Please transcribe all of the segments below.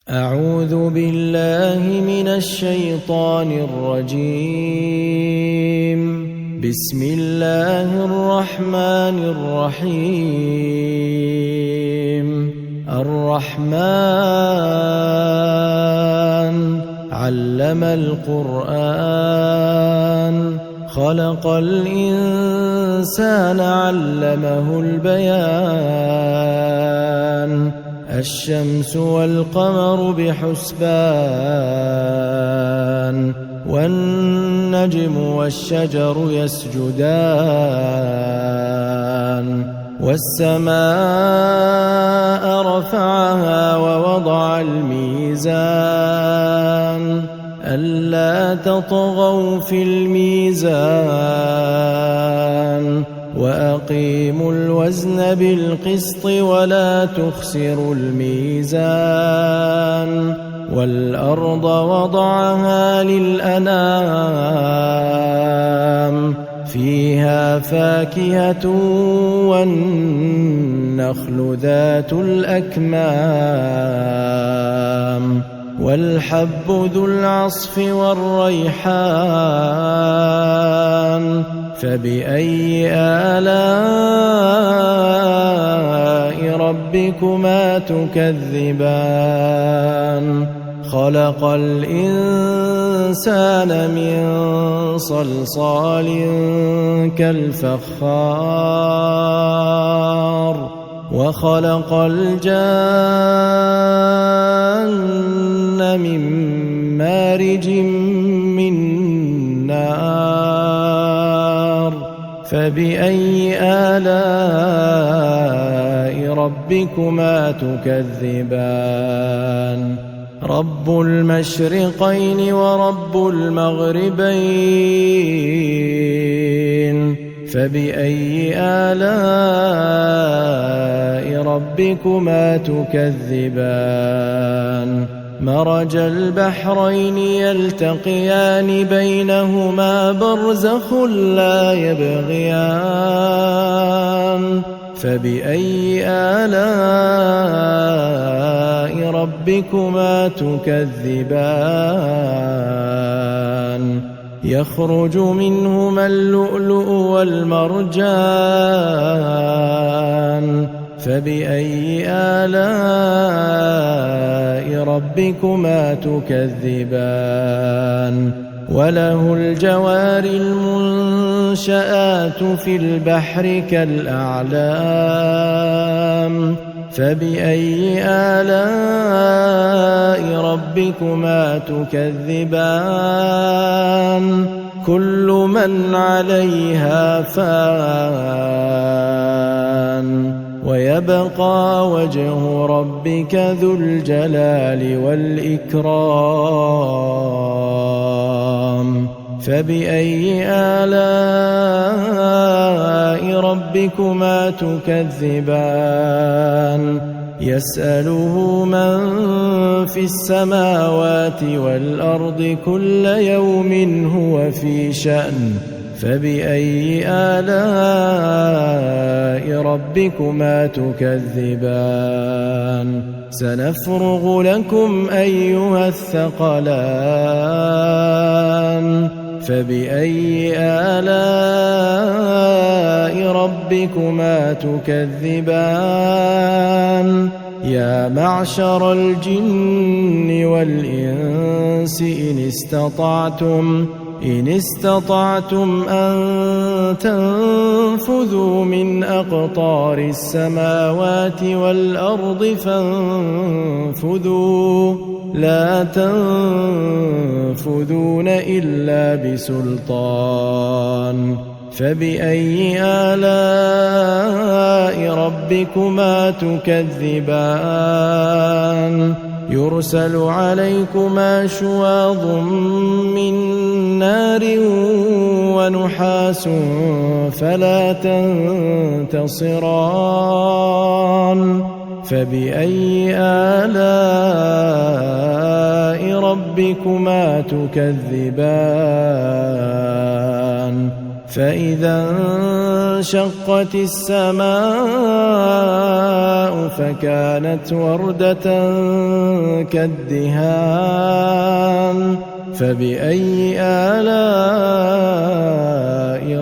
أعوذ بالله من الشيطان الرجيم. بسم الله الرحمن الرحيم. الرحمن علم القرآن خلق الإنسان علمه البيان الشمس والقمر بحسبان والنجم والشجر يسجدان والسماء رفعها ووضع الميزان ألا تطغوا في الميزان وأقيموا الوزن بالقسط ولا تخسروا الميزان والأرض وضعها للأنام فيها فاكهة والنخل ذات الأكمام والحب ذو العصف والريحان فبأي آلاء ربكما تكذبان خلق الإنسان من صلصال كالفخار وخلق الجان من مارج من نار فبأي آلاء ربكما تكذبان رب المشرقين ورب المغربين فبأي آلاء ربكما تكذبان مرج البحرين يلتقيان بينهما برزخ لا يبغيان فبأي آلاء ربكما تكذبان يخرج منهما اللؤلؤ والمرجان فبأي آلاء ربكما تكذبان وله الجوار المنشآت في البحر كالأعلام فبأي آلاء ربكما تكذبان كل من عليها فان ويبقى وجه ربك ذو الجلال والإكرام فبأي آلاء ربكما تكذبان يسأله من في السماوات والأرض كل يوم هو في شأن فبأي آلاء ربكما تكذبان سنفرغ لكم أيها الثقلان فبأي آلاء ربكما تكذبان يا معشر الجن والإنس إن استطعتم أن تنفذوا من أقطار السماوات والأرض فانفذوا لا تنفذون إلا بسلطان فبأي آلاء ربكما تكذبان يرسل عليكما شواظ من نار ونحاس فلا تنتصران فبأي آلاء ربكما تكذبان فإذا انشقت السماء فكانت وردة كالدهان فبأي آلاء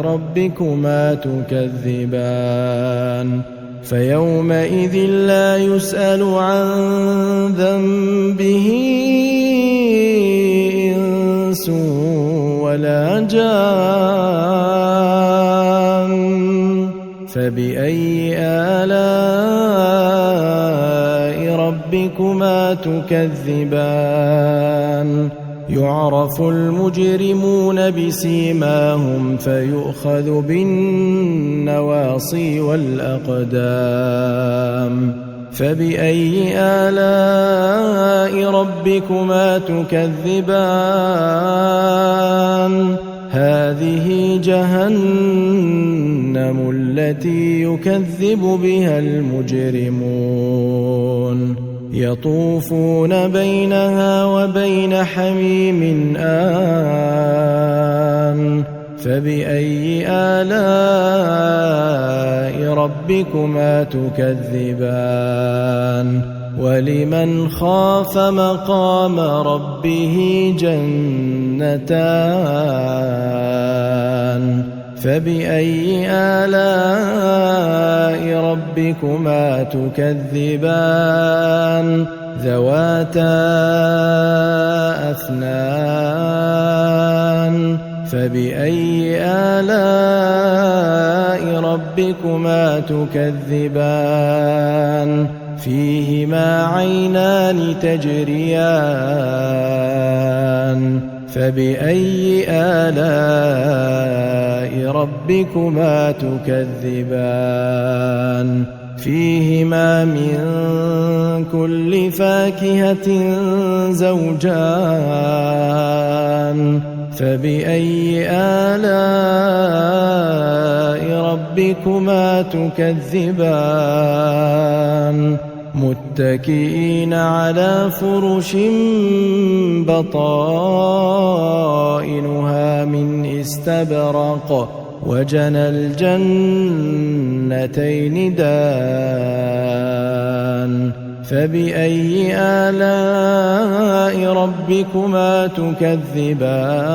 ربكما تكذبان فيومئذ لا يسأل عن ذنبه إنس ولا جان فبأي آلاء ربكما تكذبان يعرف المجرمون بسيماهم فيؤخذ بالنواصي والأقدام فبأي آلاء ربكما تكذبان هذه جهنم التي يكذب بها المجرمون يطوفون بينها وبين حميم آن فبأي آلاء ربكما تكذبان ولمن خاف مقام ربه جنتان فبأي آلاء ربكما تكذبان ذواتا أفنان فبأي آلاء ربكما تكذبان فيهما عينان تجريان فبأي آلاء ربكما تكذبان فيهما من كل فاكهة زوجان فبأي آلاء ربكما تكذبان متكئين على فرش بطائنها من استبرق وجنى الجنتين دان فبأي آلاء ربكما تكذبان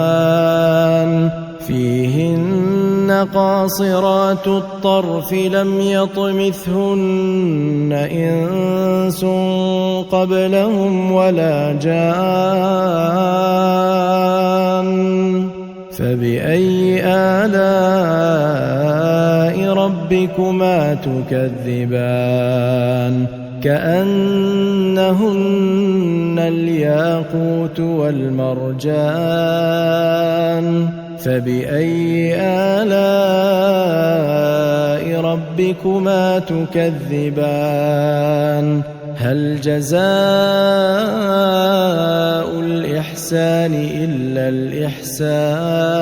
فيهن قاصرات الطرف لم يطمثهن إنس قبلهم ولا جان فبأي آلاء ربكما تكذبان كأنهن الياقوت والمرجان فبأي آلاء ربكما تكذبان هل جزاء الإحسان إلا الإحسان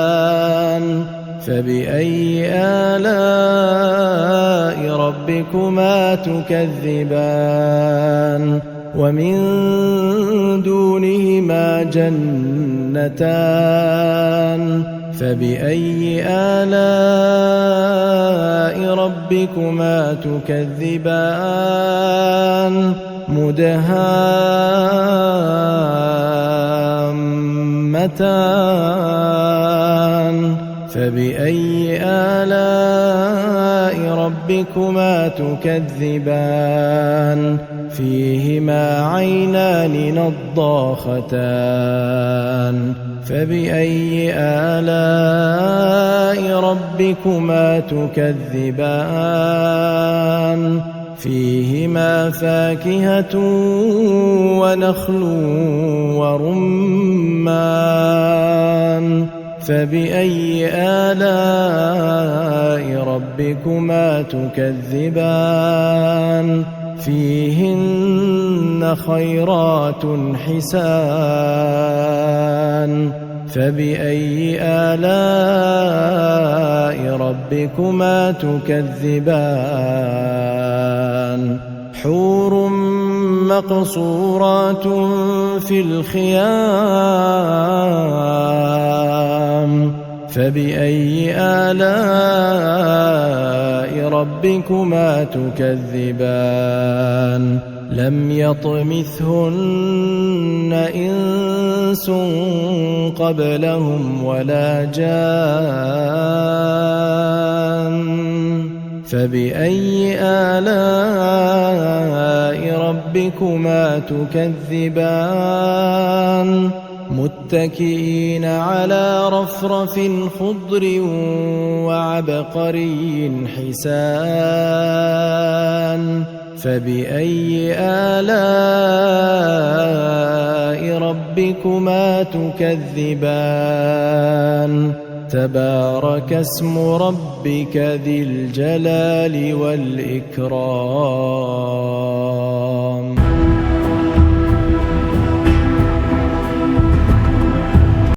فبأي آلاء ربكما تكذبان ومن دونهما جنتان فبأي آلاء ربكما تكذبان مدهامتان فبأي آلاء ربكما تكذبان فيهما عينان نضاختان فبأي آلاء ربكما تكذبان فيهما فاكهة ونخل ورمان فبأي آلاء ربكما تكذبان فيهن خيرات حسان فبأي آلاء ربكما تكذبان حور مقصورات في الخيام فبأي آلاء ربكما تكذبان لم يطمثهن إنس قبلهم ولا جان فبأي آلاء ربكما تكذبان متكئين على رفرف خضر وعبقري حسان فبأي آلاء ربكما تكذبان تبارك اسم ربك ذي الجلال والإكرام